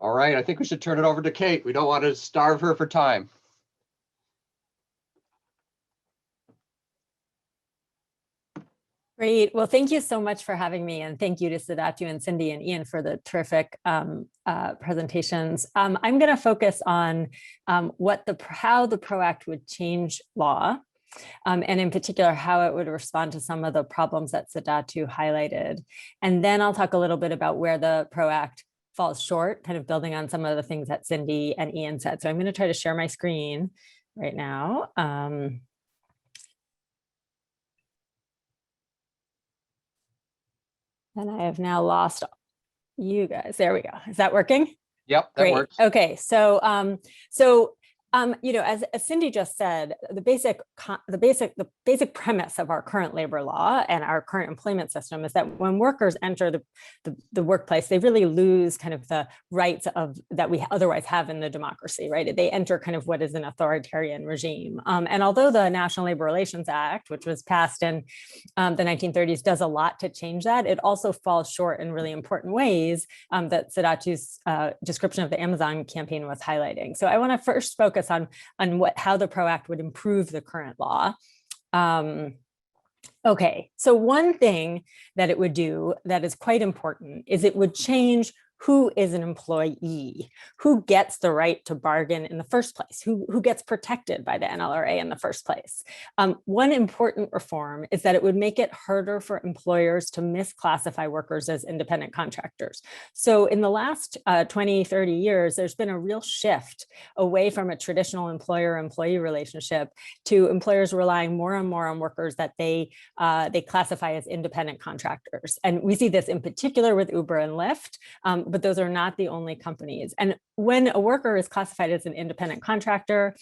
All right, I think we should turn it over to Kate. We don't want to starve her for time. Great. Well, thank you so much for having me. And thank you to Sadatu and Cindy and Ian for the terrific presentations. I'm going to focus on how the PRO Act would change law, and in particular, how it would respond to some of the problems that Sadatu highlighted. And then I'll talk a little bit about where the PRO Act falls short, kind of building on some of the things that Cindy and Ian said. So I'm going to try to share my screen right now. And I have now lost you guys. There we go. Is that working? Yep, that works. Okay, so you know, as Cindy just said, the basic premise of our current labor law and our current employment system is that when workers enter the workplace, they really lose kind of the rights that we otherwise have in the democracy, right? They enter kind of what is an authoritarian regime. And although the National Labor Relations Act, which was passed in the 1930s, does a lot to change that, it also falls short in really important ways that Sadatu's description of the Amazon campaign was highlighting. So I want to first focus on how the PRO Act would improve the current law. Okay, so one thing that it would do that is quite important is it would change who is an employee, who gets the right to bargain in the first place, who gets protected by the NLRA in the first place. One important reform is that it would make it harder for employers to misclassify workers as independent contractors. So in the last 20, 30 years, there's been a real shift away from a traditional employer-employee relationship to employers relying more and more on workers that they classify as independent contractors. And we see this in particular with Uber and Lyft, but those are not the only companies. And when a worker is classified as an independent contractor,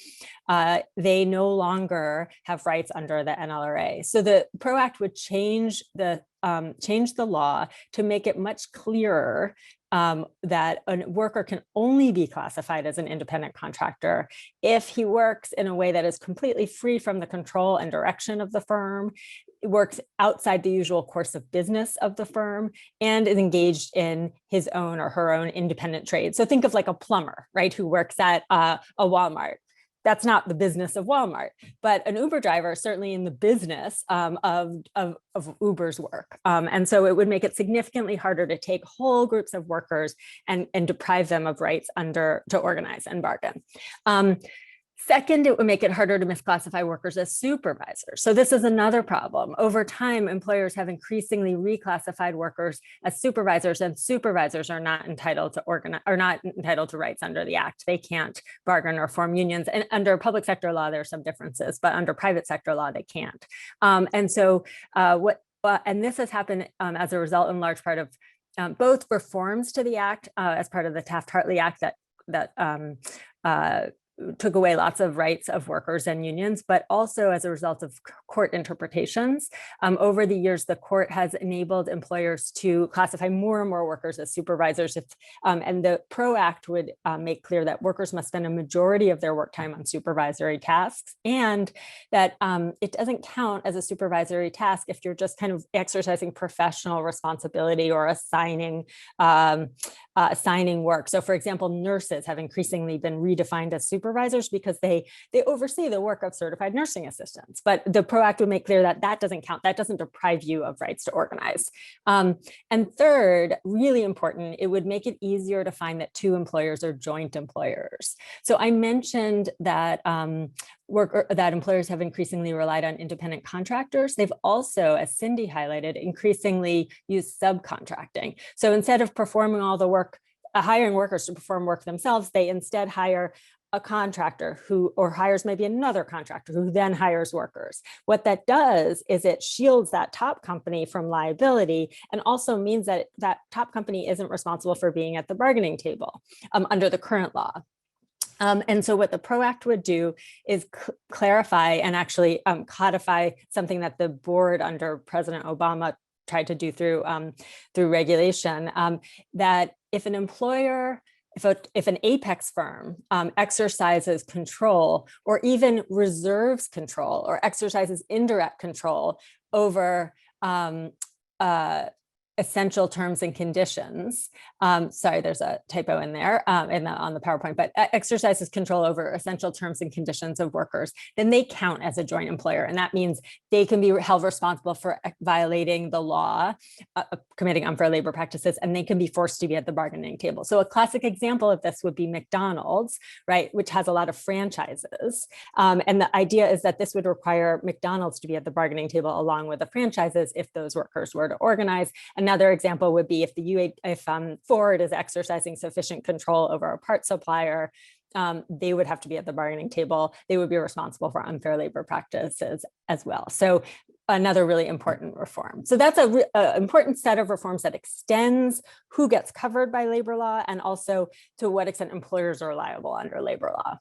they no longer have rights under the NLRA. So the PRO Act would change the law to make it much clearer that a worker can only be classified as an independent contractor if he works in a way that is completely free from the control and direction of the firm, works outside the usual course of business of the firm, and is engaged in his own or her own independent trade. So think of like a plumber, right, who works at a Walmart. That's not the business of Walmart, but an Uber driver is certainly in the business of Uber's work. And so it would make it significantly harder to take whole groups of workers and deprive them of rights to organize and bargain. Second, it would make it harder to misclassify workers as supervisors. So this is another problem. Over time, employers have increasingly reclassified workers as supervisors, and supervisors are not entitled to rights under the Act. They can't bargain or form unions. And under public sector law, there are some differences, but under private sector law, they can't. And this has happened as a result, in large part, of both reforms to the Act as part of the Taft-Hartley Act that took away lots of rights of workers and unions, but also as a result of court interpretations. Over the years, the court has enabled employers to classify more and more workers as supervisors, and the PRO Act would make clear that workers must spend a majority of their work time on supervisory tasks, and that it doesn't count as a supervisory task if you're just kind of exercising professional responsibility or assigning work. So for example, nurses have increasingly been redefined as supervisors because they oversee the work of certified nursing assistants. But the PRO Act would make clear that that doesn't count. That doesn't deprive you of rights to organize. And third, really important, it would make it easier to find that two employers are joint employers. So I mentioned that that employers have increasingly relied on independent contractors. They've also, as Cindy highlighted, increasingly used subcontracting. So instead of performing all the work, hiring workers to perform work themselves, they instead hire a contractor or hires maybe another contractor who then hires workers. What that does is it shields that top company from liability, and also means that that top company isn't responsible for being at the bargaining table under the current law. And so what the PRO Act would do is clarify and actually codify something that the board under President Obama tried to do through regulation, that if an employer, if an apex firm exercises control or even reserves control or exercises indirect control over essential terms and conditions. Sorry, there's a typo in there on the PowerPoint, but exercises control over essential terms and conditions of workers, then they count as a joint employer. And that means they can be held responsible for violating the law, committing unfair labor practices, and they can be forced to be at the bargaining table. So a classic example of this would be McDonald's, right, which has a lot of franchises. And the idea is that this would require McDonald's to be at the bargaining table along with the franchises if those workers were to organize. Another example would be if Ford is exercising sufficient control over a part supplier, they would have to be at the bargaining table. They would be responsible for unfair labor practices as well. So another really important reform. So that's an important set of reforms that extends who gets covered by labor law and also to what extent employers are liable under labor law.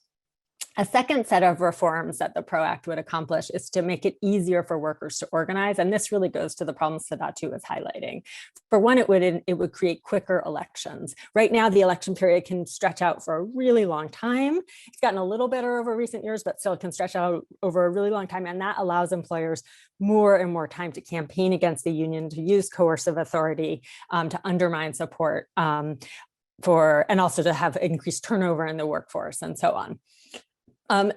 A second set of reforms that the PRO Act would accomplish is to make it easier for workers to organize. And this really goes to the problems Sadatu was highlighting. For one, it would create quicker elections. Right now, the election period can stretch out for a really long time. It's gotten a little better over recent years, but still can stretch out over a really long time. And that allows employers more and more time to campaign against the union, to use coercive authority, to undermine support and also to have increased turnover in the workforce and so on.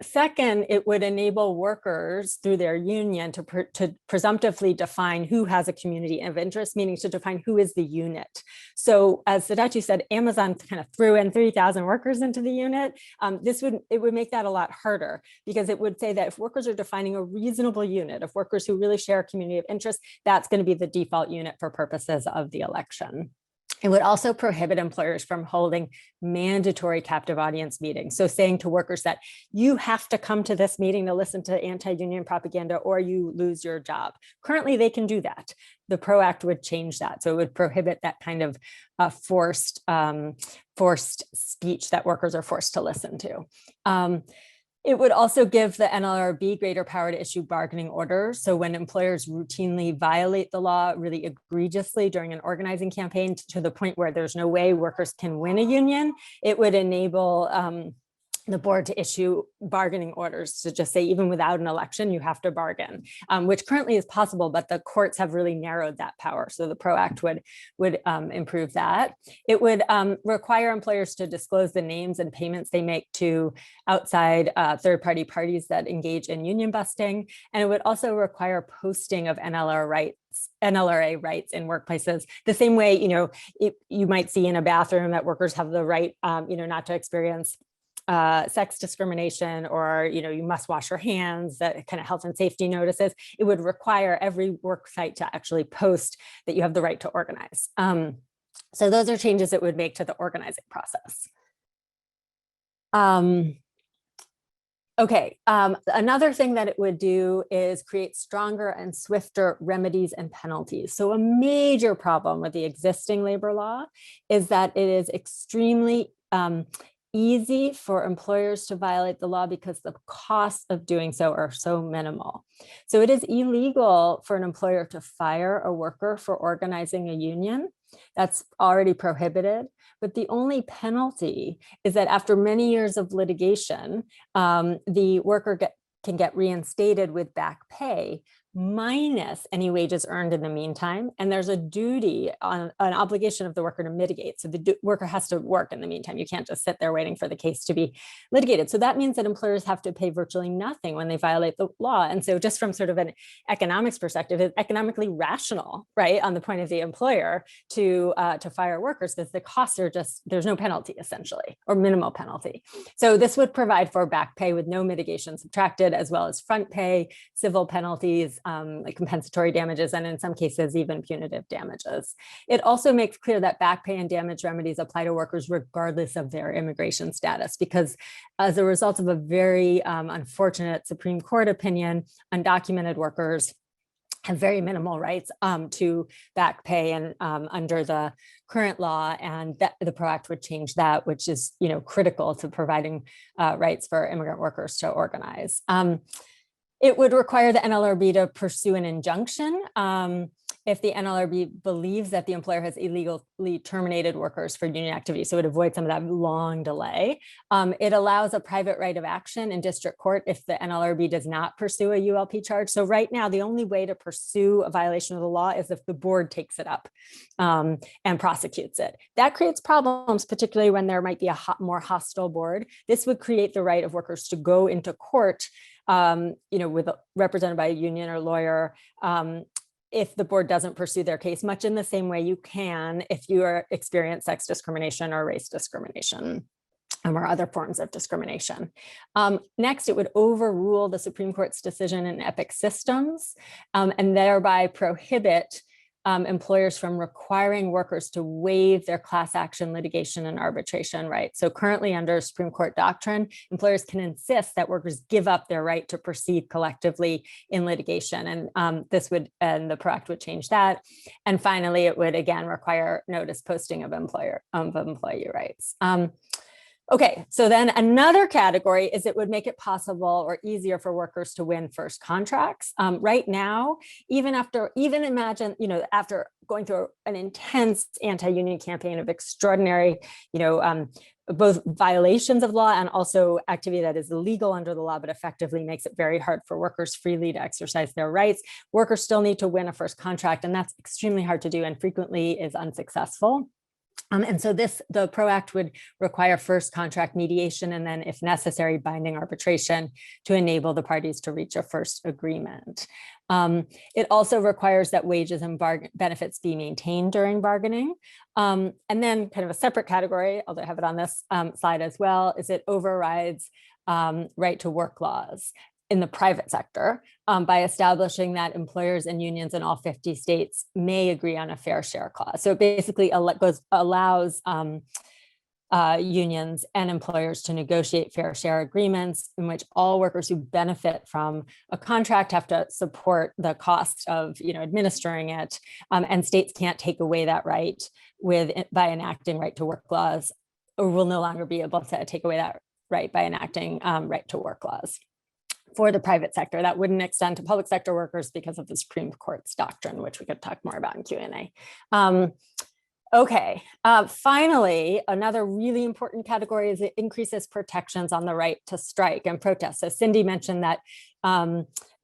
Second, it would enable workers through their union to presumptively define who has a community of interest, meaning to define who is the unit. So as Sadatu said, Amazon kind of threw in 3,000 workers into the unit. It would make that a lot harder because it would say that if workers are defining a reasonable unit of workers who really share a community of interest, that's going to be the default unit for purposes of the election. It would also prohibit employers from holding mandatory captive audience meetings. So saying to workers that you have to come to this meeting to listen to anti-union propaganda or you lose your job. Currently, they can do that. The PRO Act would change that. So it would prohibit that kind of forced speech that workers are forced to listen to. It would also give the NLRB greater power to issue bargaining orders. So when employers routinely violate the law really egregiously during an organizing campaign to the point where there's no way workers can win a union, it would enable the board to issue bargaining orders to just say, even without an election, you have to bargain, which currently is possible, but the courts have really narrowed that power. So the PRO Act would improve that. It would require employers to disclose the names and payments they make to outside third-party parties that engage in union busting. And it would also require posting of NLRA rights in workplaces, the same way, you might see in a bathroom that workers have the right, not to experience sex discrimination, or you must wash your hands, that kind of health and safety notices. It would require every work site to actually post that you have the right to organize. So those are changes it would make to the organizing process. Another thing that it would do is create stronger and swifter remedies and penalties. So a major problem with the existing labor law is that it is extremely easy for employers to violate the law because the costs of doing so are so minimal. So it is illegal for an employer to fire a worker for organizing a union. That's already prohibited. But the only penalty is that after many years of litigation, the worker can get reinstated with back pay minus any wages earned in the meantime. And there's a duty, an obligation of the worker to mitigate. So the worker has to work in the meantime. You can't just sit there waiting for the case to be litigated. So that means that employers have to pay virtually nothing when they violate the law. And so just from sort of an economics perspective, it's economically rational, right, on the point of the employer to fire workers, because the costs are just, there's no penalty essentially, or minimal penalty. So this would provide for back pay with no mitigation subtracted, as well as front pay, civil penalties, like compensatory damages, and in some cases, even punitive damages. It also makes clear that back pay and damage remedies apply to workers regardless of their immigration status, because as a result of a very unfortunate Supreme Court opinion, undocumented workers have very minimal rights to back pay and under the current law, and that the PRO Act would change that, which is critical to providing rights for immigrant workers to organize. It would require the NLRB to pursue an injunction if the NLRB believes that the employer has illegally terminated workers for union activity, so it avoids some of that long delay. It allows a private right of action in district court if the NLRB does not pursue a ULP charge. So right now, the only way to pursue a violation of the law is if the board takes it up and prosecutes it. That creates problems, particularly when there might be a more hostile board. This would create the right of workers to go into court, represented by a union or lawyer, if the board doesn't pursue their case, much in the same way you can if you experience sex discrimination or race discrimination or other forms of discrimination. Next, it would overrule the Supreme Court's decision in Epic Systems and thereby prohibit employers from requiring workers to waive their class action litigation and arbitration rights. So currently under Supreme Court doctrine, employers can insist that workers give up their right to proceed collectively in litigation. And the PRO Act would change that. And finally, it would again require notice posting of employee rights. Okay, so then another category is it would make it possible or easier for workers to win first contracts. Right now, after going through an intense anti-union campaign of extraordinary, both violations of law and also activity that is illegal under the law, but effectively makes it very hard for workers freely to exercise their rights. Workers still need to win a first contract, and that's extremely hard to do and frequently is unsuccessful. And so the PRO Act would require first contract mediation and then, if necessary, binding arbitration to enable the parties to reach a first agreement. It also requires that wages and benefits be maintained during bargaining. And then kind of a separate category, although I have it on this slide as well, is it overrides right to work laws in the private sector by establishing that employers and unions in all 50 states may agree on a fair share clause. So it basically allows unions and employers to negotiate fair share agreements in which all workers who benefit from a contract have to support the cost of administering it, and states can't take away that right by enacting right to work laws, or will no longer be able to take away that right by enacting right to work laws. For the private sector, that wouldn't extend to public sector workers because of the Supreme Court's doctrine, which we could talk more about in Q&A. Okay, finally, another really important category is it increases protections on the right to strike and protest. So Cindy mentioned that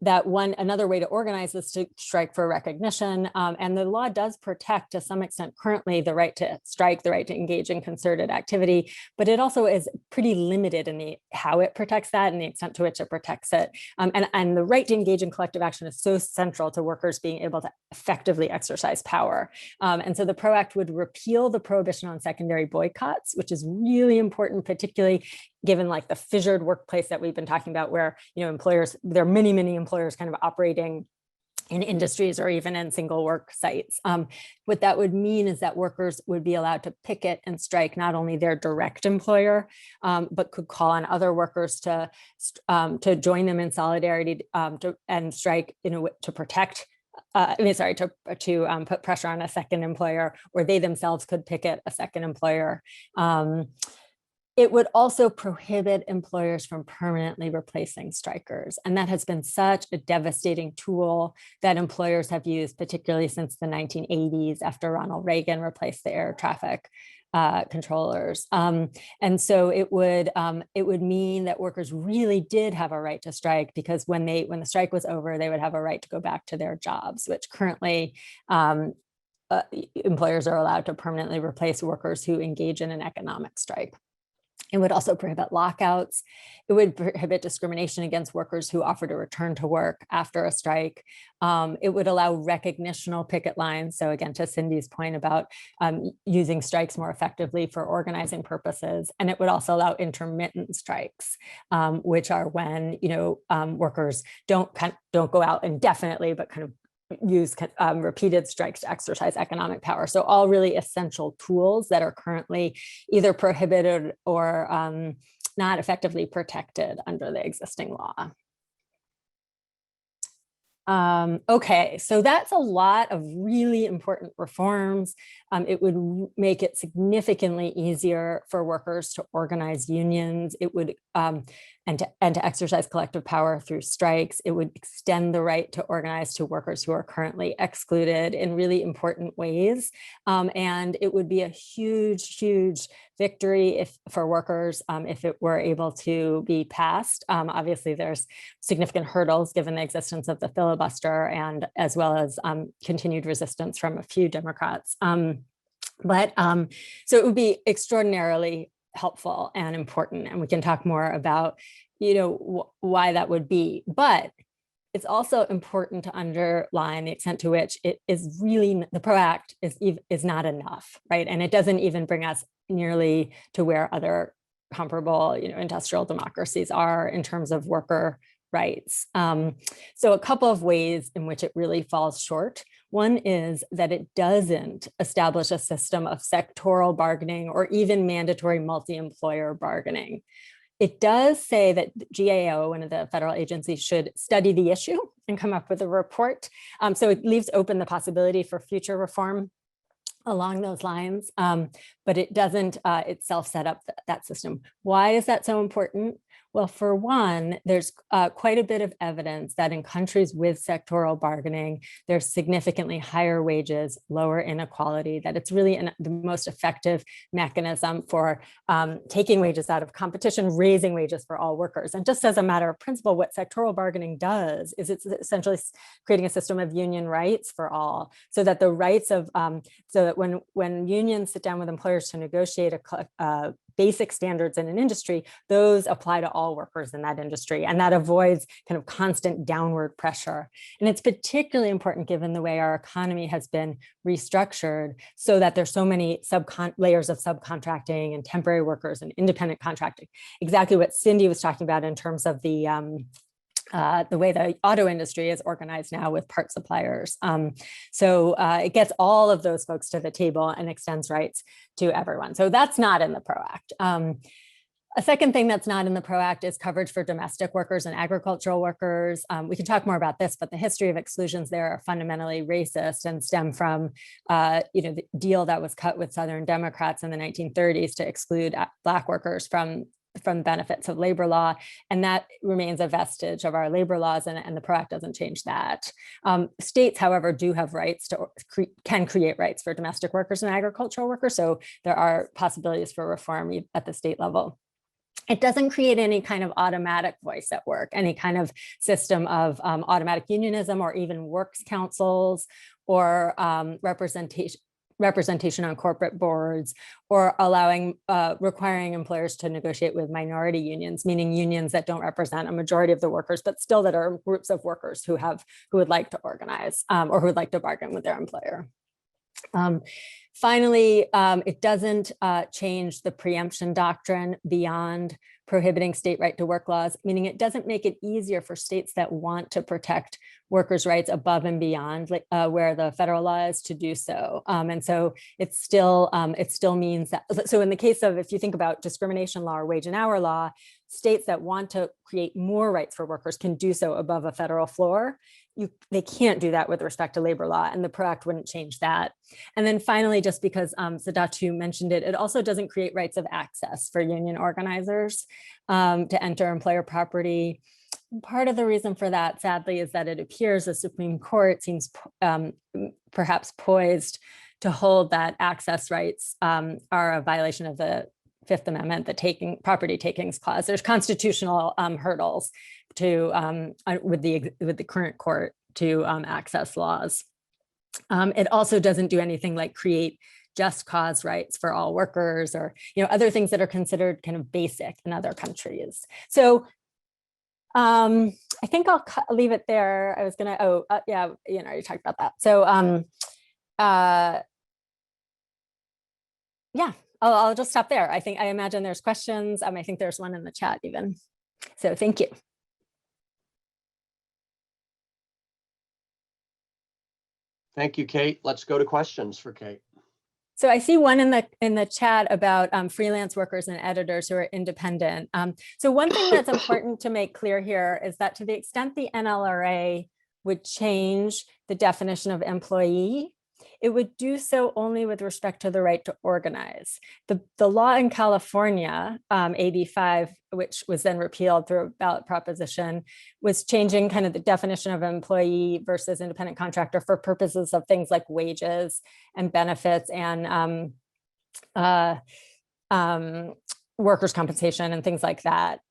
another way to organize is to strike for recognition. And the law does protect to some extent currently the right to strike, the right to engage in concerted activity, but it also is pretty limited in how it protects that and the extent to which it protects it. And the right to engage in collective action is so central to workers being able to effectively exercise power. And so the PRO Act would repeal the prohibition on secondary boycotts, which is really important, particularly given like the fissured workplace that we've been talking about, where employers, there are many employers kind of operating in industries or even in single work sites. What that would mean is that workers would be allowed to picket and strike not only their direct employer, but could call on other workers to join them in solidarity and strike to protect. To put pressure on a second employer, or they themselves could picket a second employer. It would also prohibit employers from permanently replacing strikers. And that has been such a devastating tool that employers have used, particularly since the 1980s, after Ronald Reagan replaced the air traffic controllers. And so it would mean that workers really did have a right to strike, because when the strike was over, they would have a right to go back to their jobs, which currently employers are allowed to permanently replace workers who engage in an economic strike. It would also prohibit lockouts. It would prohibit discrimination against workers who offer to return to work after a strike. It would allow recognitional picket lines. So again, to Cindy's point about using strikes more effectively for organizing purposes. And it would also allow intermittent strikes, which are when workers don't go out indefinitely, but kind of use repeated strikes to exercise economic power. So all really essential tools that are currently either prohibited or not effectively protected under the existing law. Okay, so that's a lot of really important reforms. It would make it significantly easier for workers to organize unions. It would and to exercise collective power through strikes. It would extend the right to organize to workers who are currently excluded in really important ways. And it would be a huge, huge victory for workers if it were able to be passed. Obviously, there's significant hurdles given the existence of the filibuster and as well as continued resistance from a few Democrats. So it would be extraordinarily helpful and important, and we can talk more about, why that would be. But it's also important to underline the extent to which it is really, the PRO Act is not enough, right? And it doesn't even bring us nearly to where other comparable, industrial democracies are in terms of worker rights. So a couple of ways in which it really falls short. One is that it doesn't establish a system of sectoral bargaining or even mandatory multi-employer bargaining. It does say that GAO, one of the federal agencies, should study the issue and come up with a report. So it leaves open the possibility for future reform along those lines, but it doesn't itself set up that system. Why is that so important? Well, for one, there's quite a bit of evidence that in countries with sectoral bargaining, there's significantly higher wages, lower inequality, that it's really the most effective mechanism for taking wages out of competition, raising wages for all workers. And just as a matter of principle, what sectoral bargaining does is it's essentially creating a system of union rights for all, so that the rights of, so that when unions sit down with employers to negotiate a basic standards in an industry, those apply to all workers in that industry, and that avoids kind of constant downward pressure. And it's particularly important given the way our economy has been restructured, so that there's so many layers of subcontracting and temporary workers and independent contracting. Exactly what Cindy was talking about in terms of the way the auto industry is organized now with part suppliers. So it gets all of those folks to the table and extends rights to everyone. So that's not in the PRO Act. A second thing that's not in the PRO Act is coverage for domestic workers and agricultural workers. We can talk more about this, but the history of exclusions there are fundamentally racist and stem from the deal that was cut with Southern Democrats in the 1930s to exclude Black workers from benefits of labor law. And that remains a vestige of our labor laws, and the PRO Act doesn't change that. States, however, do have rights can create rights for domestic workers and agricultural workers. So there are possibilities for reform at the state level. It doesn't create any kind of automatic voice at work, any kind of system of automatic unionism or even works councils or representation on corporate boards, or requiring employers to negotiate with minority unions, meaning unions that don't represent a majority of the workers, but still that are groups of workers who would like to organize or who would like to bargain with their employer. Finally, it doesn't change the preemption doctrine beyond prohibiting state right to work laws, meaning it doesn't make it easier for states that want to protect workers' rights above and beyond where the federal law is to do so. And so it still means that, so in the case of, if you think about discrimination law or wage and hour law, states that want to create more rights for workers can do so above a federal floor. They can't do that with respect to labor law, and the PRO Act wouldn't change that. And then finally, just because Sadatu mentioned it, it also doesn't create rights of access for union organizers to enter employer property. Part of the reason for that, sadly, is that it appears the Supreme Court seems perhaps poised to hold that access rights are a violation of the Fifth Amendment, the property takings clause. There's constitutional hurdles with the current court to access laws. It also doesn't do anything like create just cause rights for all workers, or other things that are considered kind of basic in other countries. So I think I'll leave it there. I was gonna, yeah, you talked about that. So yeah, I'll just stop there. I imagine there's questions. I think there's one in the chat even. So thank you. Thank you, Kate. Let's go to questions for Kate. So I see one in the chat about freelance workers and editors who are independent. So one thing that's important to make clear here is that to the extent the NLRA would change the definition of employee, it would do so only with respect to the right to organize. The law in California, AB 5, which was then repealed through a ballot proposition, was changing kind of the definition of employee versus independent contractor for purposes of things like wages and benefits and workers' compensation and things like that.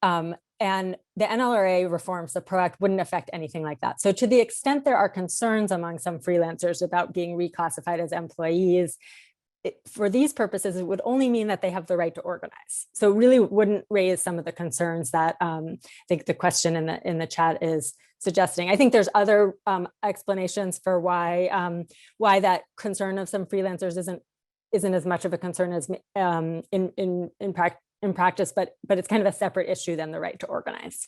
And the NLRA reforms, the PRO Act, wouldn't affect anything like that. So to the extent there are concerns among some freelancers about being reclassified as employees, for these purposes, it would only mean that they have the right to organize. So it really wouldn't raise some of the concerns that I think the question in the chat is suggesting. I think there's other explanations for why that concern of some freelancers isn't as much of a concern as in practice, but it's kind of a separate issue than the right to organize.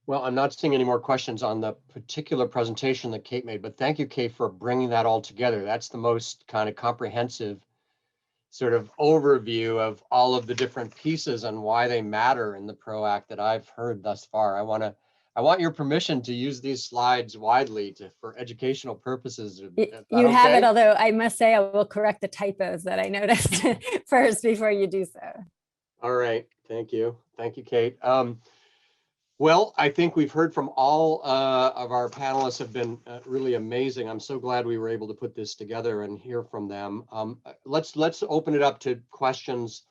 Well, I'm not seeing any more questions on the particular presentation that Kate made, but thank you, Kate, for bringing that all together. That's the most kind of comprehensive sort of overview of all of the different pieces and why they matter in the PRO Act that I've heard thus far. I want your permission to use these slides widely for educational purposes. You have it, although I must say I will correct the typos that I noticed first before you do so. All right, thank you. Thank you, Kate. Well, I think we've heard from all of our panelists have been really amazing. I'm so glad we were able to put this together and hear from them. Let's open it up to questions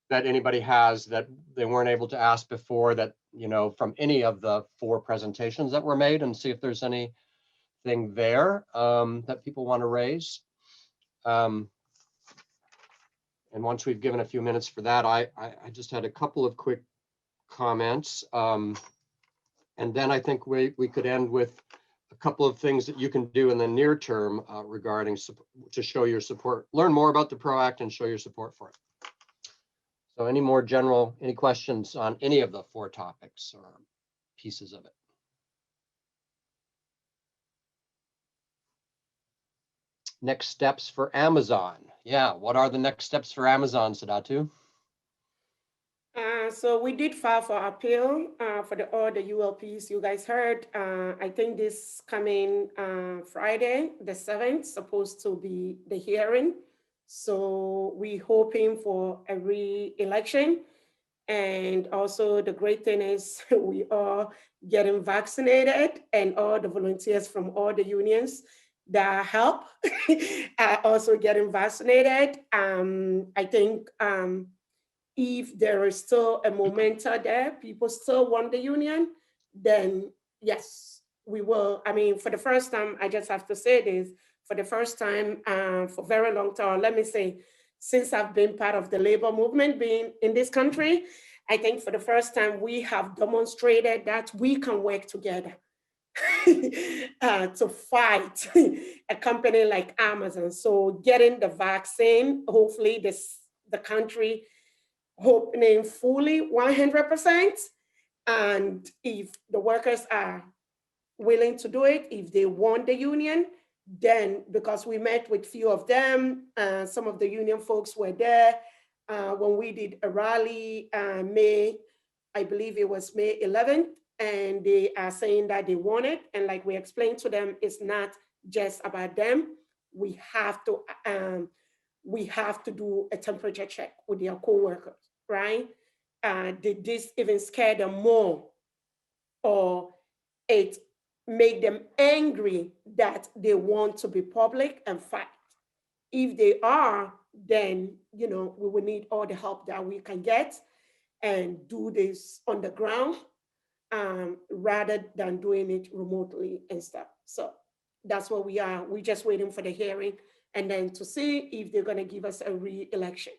that anybody has that they weren't able to ask before, that, you know, from any of the 4 presentations that were made, and see if there's anything there that people want to raise. And once we've given a few minutes for that, I just had a couple of quick comments. And then I think we could end with a couple of things that you can do in the near term regarding to show your support, learn more about the PRO Act and show your support for it. So any questions on any of the 4 topics or pieces of it? Next steps for Amazon. Yeah, what are the next steps for Amazon, Sadatu? So we did file for appeal for all the ULPs you guys heard. I think this coming Friday, the 7th, supposed to be the hearing. So we're hoping for a re-election. And also the great thing is we are getting vaccinated, and all the volunteers from all the unions that help are also getting vaccinated. I think if there is still a momentum there, people still want the union, then yes, we will. I mean, for the first time, I just have to say this, for the first time for a very long time, let me say, since I've been part of the labor movement being in this country, I think for the first time we have demonstrated that we can work together to fight a company like Amazon. So getting the vaccine, hopefully the country opening fully 100%. And if the workers are willing to do it, if they want the union, then, because we met with few of them, some of the union folks were there when we did a rally I believe it was May 11th, and they are saying that they want it. And like we explained to them, it's not just about them. We have to do a temperature check with their co-workers, right? Did this even scare them more, or it make them angry that they want to be public and fight? If they are, then, you know, we will need all the help that we can get and do this on the ground rather than doing it remotely and stuff. So that's what we are. We're just waiting for the hearing and then to see if they're going to give us a re-election.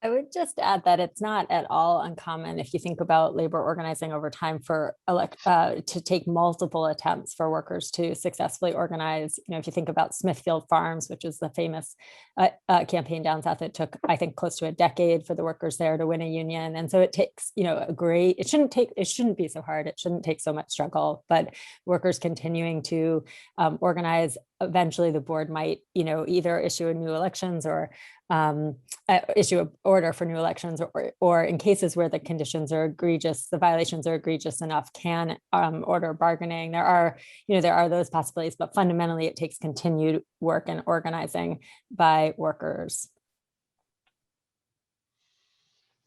I would just add that it's not at all uncommon if you think about labor organizing over time for to take multiple attempts for workers to successfully organize. You know, if you think about Smithfield Farms, which is the famous campaign down south, it took, I think, close to a decade for the workers there to win a union. And so it takes, you know, it shouldn't be so hard. It shouldn't take so much struggle, but workers continuing to organize, eventually the board might, you know, either issue a new elections or issue an order for new elections, or in cases where the conditions are egregious, the violations are egregious enough, can order bargaining. There are those possibilities, but fundamentally it takes continued work and organizing by workers.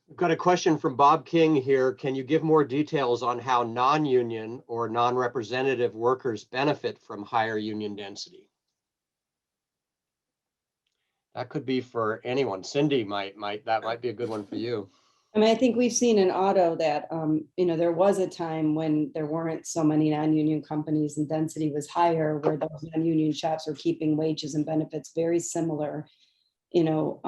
We've got a question from Bob King here. Can you give more details on how non-union or non-representative workers benefit from higher union density? That could be for anyone. Cindy that might be a good one for you. I mean, I think we've seen in auto that, you know, there was a time when there weren't so many non-union companies and density was higher, where those non-union shops were keeping wages and benefits very similar, you know,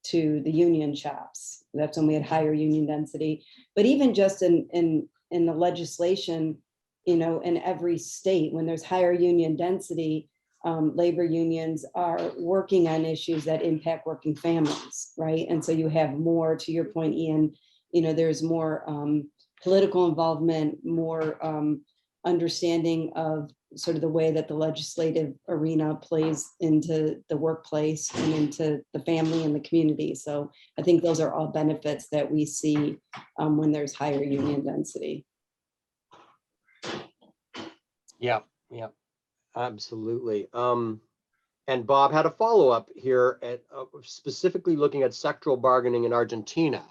to the union shops. That's when we had higher union density. But even just in the legislation, you know, in every state, when there's higher union density, labor unions are working on issues that impact working families, right? And so you have more, to your point, Ian, you know, there's more political involvement, more understanding of sort of the way that the legislative arena plays into the workplace and into the family and the community. So I think those are all benefits that we see when there's higher union density. Yeah. Absolutely. And Bob had a follow-up here at specifically looking at sectoral bargaining in Argentina,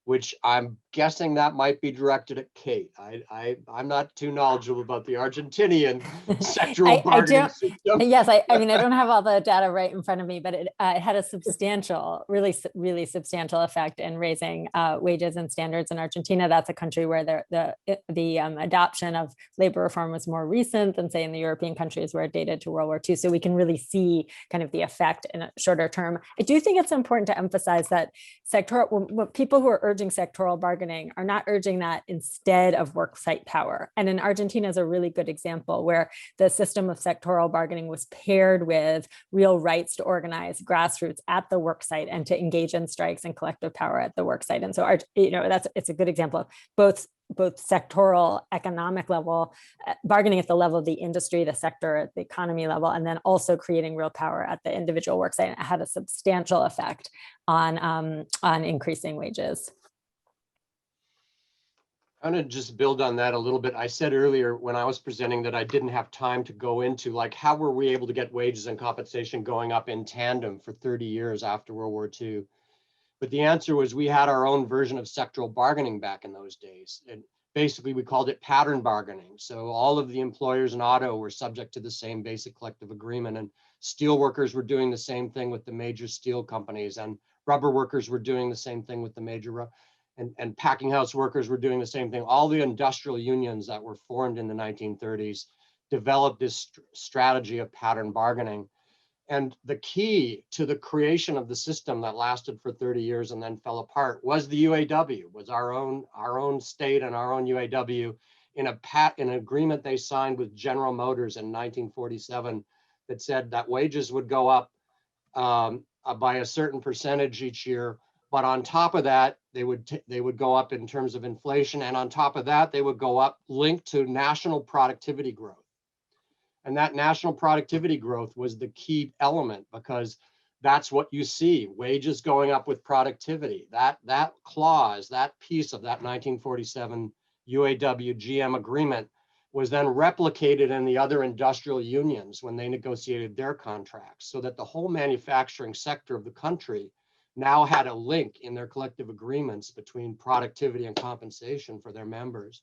which I'm guessing that might be directed at Kate. I'm not too knowledgeable about the Argentinian sectoral bargaining system. Yes, I mean, I don't have all the data right in front of me, but it had a substantial, really substantial effect in raising wages and standards in Argentina. That's a country where the adoption of labor reform was more recent than, say, in the European countries where it dated to World War II. So we can really see kind of the effect in a shorter term. I do think it's important to emphasize that people who are urging sectoral bargaining are not urging that instead of worksite power. And in Argentina is a really good example where the system of sectoral bargaining was paired with real rights to organize grassroots at the worksite and to engage in strikes and collective power at the worksite. And so, you know, it's a good example of both sectoral economic level, bargaining at the level of the industry, the sector, at the economy level, and then also creating real power at the individual worksite. And it had a substantial effect on increasing wages. I'm going to just build on that a little bit. I said earlier when I was presenting that I didn't have time to go into like how were we able to get wages and compensation going up in tandem for 30 years after World War II. But the answer was we had our own version of sectoral bargaining back in those days. And basically we called it pattern bargaining. So all of the employers in auto were subject to the same basic collective agreement, and steel workers were doing the same thing with the major steel companies, and rubber workers were doing the same thing with the major and packing house workers were doing the same thing. All the industrial unions that were formed in the 1930s developed this strategy of pattern bargaining. And the key to the creation of the system that lasted for 30 years and then fell apart was the UAW, was our own state and our own UAW in an agreement they signed with General Motors in 1947 that said that wages would go up by a certain percentage each year. But on top of that, they would go up in terms of inflation. And on top of that, they would go up linked to national productivity growth. And that national productivity growth was the key element because that's what you see, wages going up with productivity. That clause, that piece of that 1947 UAW GM agreement was then replicated in the other industrial unions when they negotiated their contracts, so that the whole manufacturing sector of the country now had a link in their collective agreements between productivity and compensation for their members.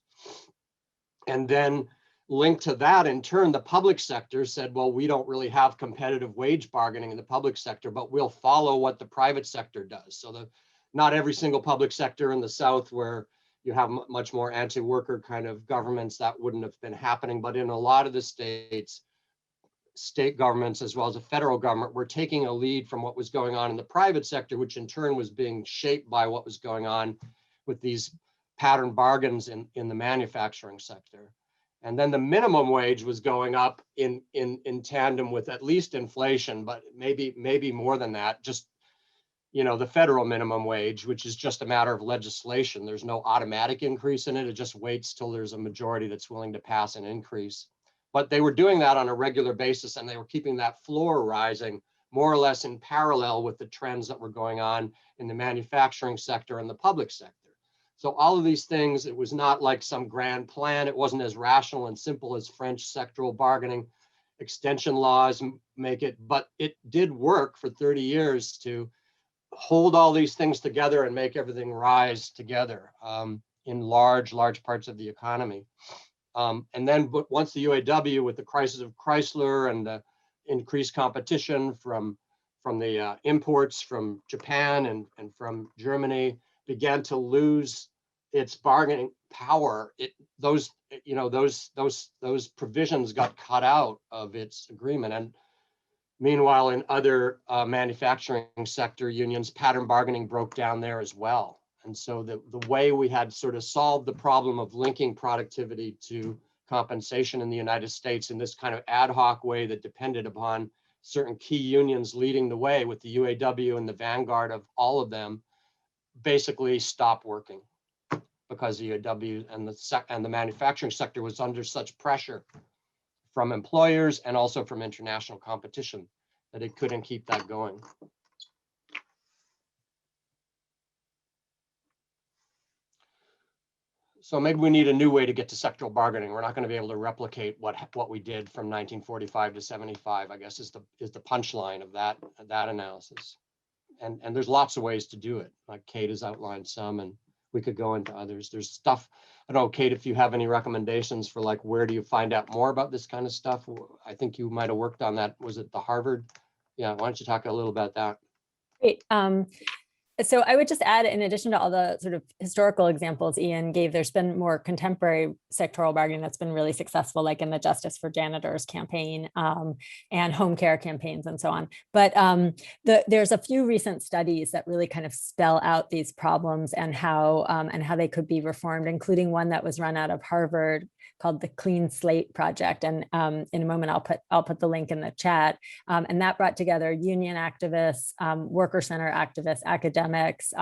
And then linked to that, in turn, the public sector said, well, we don't really have competitive wage bargaining in the public sector, but we'll follow what the private sector does. So not every single public sector in the South where you have much more anti-worker kind of governments, that wouldn't have been happening. But in a lot of the states, state governments as well as the federal government were taking a lead from what was going on in the private sector, which in turn was being shaped by what was going on with these pattern bargains in the manufacturing sector. And then the minimum wage was going up in tandem with at least inflation, but maybe more than that. Just, you know, the federal minimum wage, which is just a matter of legislation. There's no automatic increase in it. It just waits till there's a majority that's willing to pass an increase. But they were doing that on a regular basis, and they were keeping that floor rising more or less in parallel with the trends that were going on in the manufacturing sector and the public sector. So all of these things, it was not like some grand plan. It wasn't as rational and simple as French sectoral bargaining extension laws make it, but it did work for 30 years to hold all these things together and make everything rise together in large parts of the economy. And then once the UAW, with the crisis of Chrysler and the increased competition from the imports from Japan and from Germany, began to lose its bargaining power, those provisions got cut out of its agreement. And meanwhile, in other manufacturing sector unions, pattern bargaining broke down there as well. And so the way we had sort of solved the problem of linking productivity to compensation in the United States in this kind of ad hoc way that depended upon certain key unions leading the way, with the UAW and the vanguard of all of them, basically stopped working because the UAW and the manufacturing sector was under such pressure from employers and also from international competition that it couldn't keep that going. So maybe we need a new way to get to sectoral bargaining. We're not going to be able to replicate what we did from 1945 to 75, I guess, is the punchline of that analysis. And there's lots of ways to do it. Like Kate has outlined some, and we could go into others. There's stuff, I don't know, Kate, if you have any recommendations for like, where do you find out more about this kind of stuff? I think you might've worked on that. Was it the Harvard? Yeah, why don't you talk a little about that? Great. So I would just add, in addition to all the sort of historical examples Ian gave, there's been more contemporary sectoral bargaining that's been really successful, like in the Justice for Janitors campaign and home care campaigns and so on. But there's a few recent studies that really kind of spell out these problems and how they could be reformed, including one that was run out of Harvard called the Clean Slate Project. And in a moment, I'll put the link in the chat. And that brought together union activists, worker center activists, academics,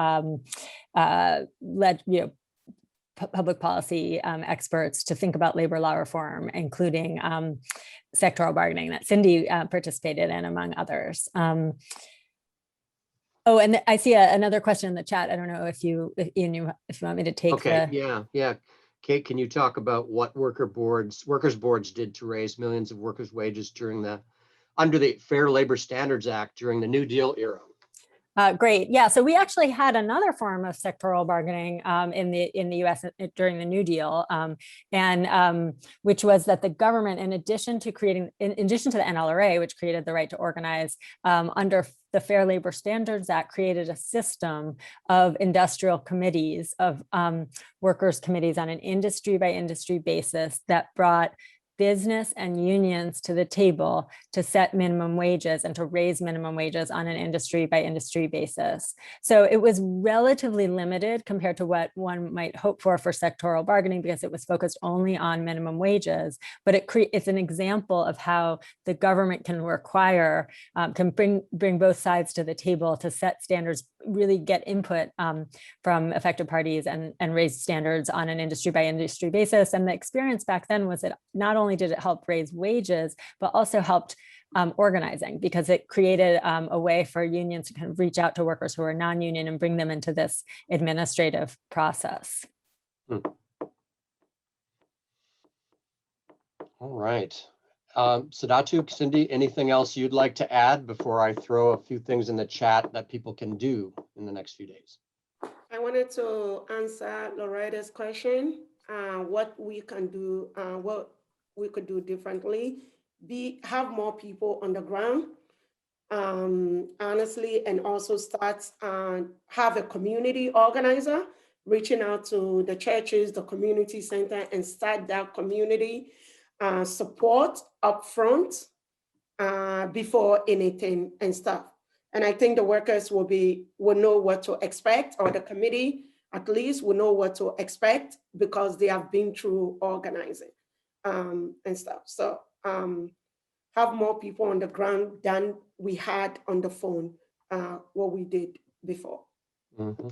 public policy experts to think about labor law reform, including sectoral bargaining that Cindy participated in, among others. Oh, and I see another question in the chat. I don't know if Ian, if you want me to take. Okay, yeah. Kate, can you talk about what workers' boards did to raise millions of workers' wages under the Fair Labor Standards Act during the New Deal era? Great. Yeah. So we actually had another form of sectoral bargaining in the U.S. during the New Deal, which was that the government, in addition to the NLRA, which created the right to organize, under the Fair Labor Standards Act, created a system of industrial committees, of workers' committees on an industry by industry basis that brought business and unions to the table to set minimum wages and to raise minimum wages on an industry by industry basis. So it was relatively limited compared to what one might hope for sectoral bargaining, because it was focused only on minimum wages, but it's an example of how the government can bring both sides to the table to set standards, really get input from affected parties and raise standards on an industry by industry basis. And the experience back then was that not only did it help raise wages, but also helped organizing, because it created a way for unions to kind of reach out to workers who are non-union and bring them into this administrative process. All right. Sadatu, Cindy, anything else you'd like to add before I throw a few things in the chat that people can do in the next few days? I wanted to answer Loretta's question, what we can do, what we could do differently, have more people on the ground, honestly, and also have a community organizer reaching out to the churches, the community center, and start that community support up front before anything and stuff. And I think the workers will know what to expect, or the committee at least will know what to expect, because they have been through organizing and stuff. So have more people on the ground than we had on the phone, what we did before. Mm-hmm.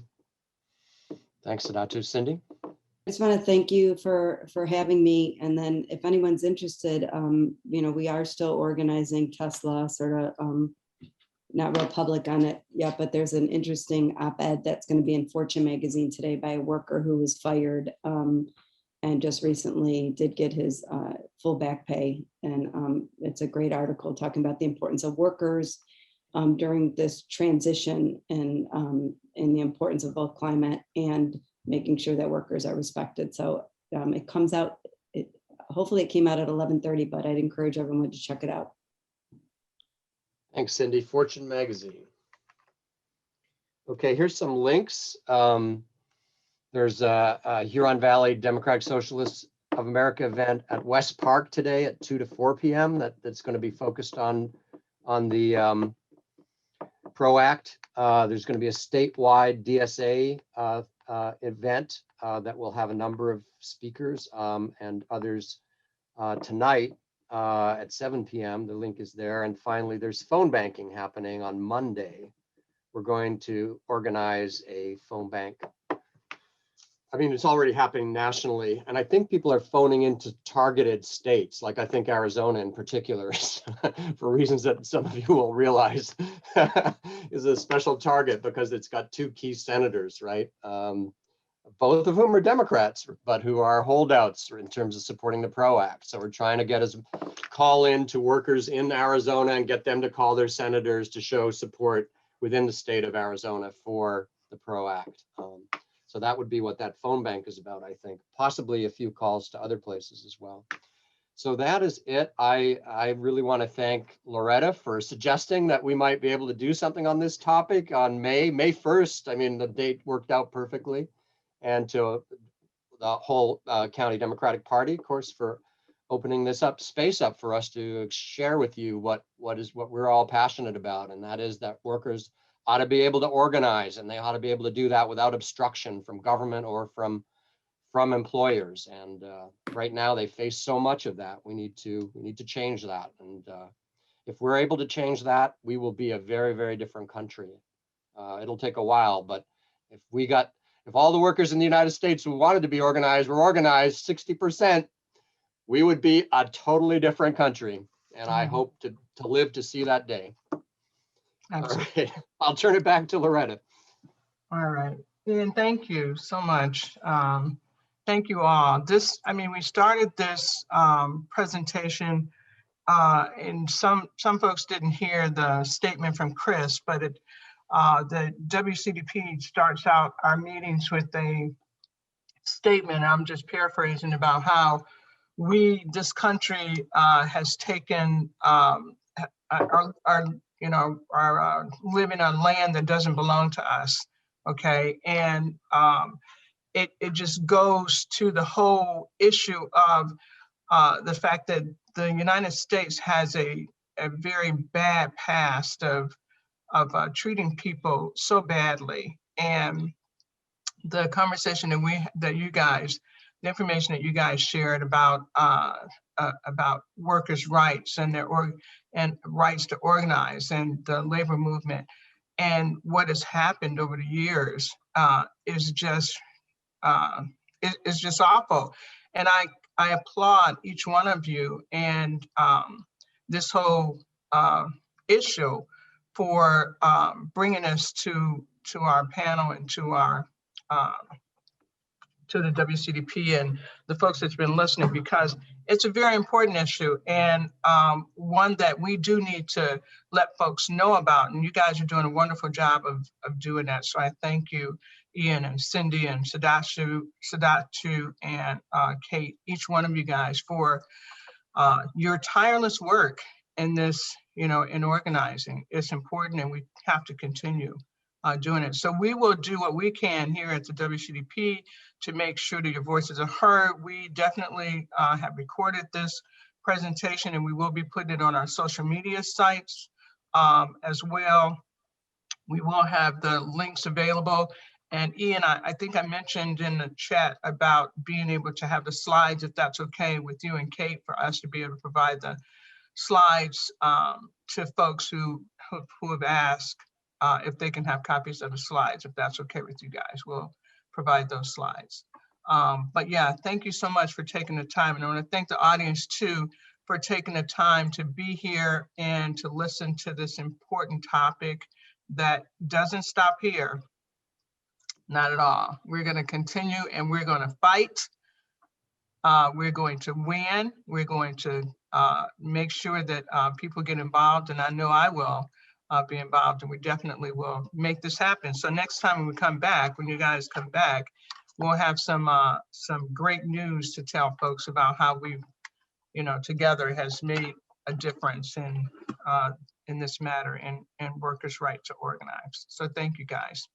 Thanks, Sadatu. Cindy? I just want to thank you for having me. And then if anyone's interested, we are still organizing Tesla, sort of not real public on it yet, but there's an interesting op-ed that's going to be in Fortune magazine today by a worker who was fired and just recently did get his full back pay. And it's a great article talking about the importance of workers during this transition, and the importance of both climate and making sure that workers are respected. So it comes out, hopefully it came out at 11:30, but I'd encourage everyone to check it out. Thanks, Cindy. Fortune magazine. Okay, here's some links. There's a Huron Valley Democratic Socialists of America event at West Park today at 2 to 4 p.m. That's going to be focused on the PRO Act. There's going to be a statewide DSA event that will have a number of speakers and others tonight at 7 p.m. The link is there. And finally, there's phone banking happening on Monday. We're going to organize a phone bank. I mean, it's already happening nationally, and I think people are phoning into targeted states, like I think Arizona in particular, for reasons that some of you will realize, is a special target because it's got 2 key senators, right? Both of whom are Democrats, but who are holdouts in terms of supporting the PRO Act. So we're trying to get us call in to workers in Arizona and get them to call their senators to show support within the state of Arizona for the PRO Act. So that would be what that phone bank is about, I think. Possibly a few calls to other places as well. So that is it. I really want to thank Loretta for suggesting that we might be able to do something on this topic on May 1st. I mean, the date worked out perfectly. And to the whole County Democratic Party, of course, for opening this space up for us to share with you what we're all passionate about. And that is that workers ought to be able to organize, and they ought to be able to do that without obstruction from government or from employers. And right now they face so much of that. We need to change that. And if we're able to change that, we will be a very, very different country. It'll take a while, but if all the workers in the United States who wanted to be organized were organized 60%, we would be a totally different country. And I hope to live to see that day. Absolutely. All right, I'll turn it back to Loretta. All right, Ian, thank you so much. Thank you all. We started this presentation and some folks didn't hear the statement from Chris, but the WCDP starts out our meetings with a statement. I'm just paraphrasing about how this country has taken are living on land that doesn't belong to us. Okay, and it just goes to the whole issue of the fact that the United States has a very bad past of treating people so badly. And the conversation the information that you guys shared about workers' rights and and rights to organize and the labor movement and what has happened over the years is just awful. And I applaud each one of you and this whole issue for bringing us to our panel and to our to the WCDP and the folks that's been listening, because it's a very important issue and one that we do need to let folks know about. And you guys are doing a wonderful job of doing that. So I thank you, Ian and Cindy and Sadatu and Kate, each one of you guys for your tireless work in this, in organizing. It's important and we have to continue doing it. So we will do what we can here at the WCDP to make sure that your voices are heard. We definitely have recorded this presentation, and we will be putting it on our social media sites as well. We will have the links available. And Ian, I think I mentioned in the chat about being able to have the slides, if that's okay with you and Kate, for us to be able to provide the slides to folks who have asked if they can have copies of the slides, if that's okay with you guys. We'll provide those slides. But yeah, thank you so much for taking the time. And I want to thank the audience too for taking the time to be here and to listen to this important topic that doesn't stop here. Not at all. We're going to continue and we're going to fight. We're going to win. We're going to make sure that people get involved, and I know I will be involved, and we definitely will make this happen. So next time when we come back, when you guys come back, we'll have some great news to tell folks about how we, together has made a difference in this matter and workers' right to organize. So thank you guys.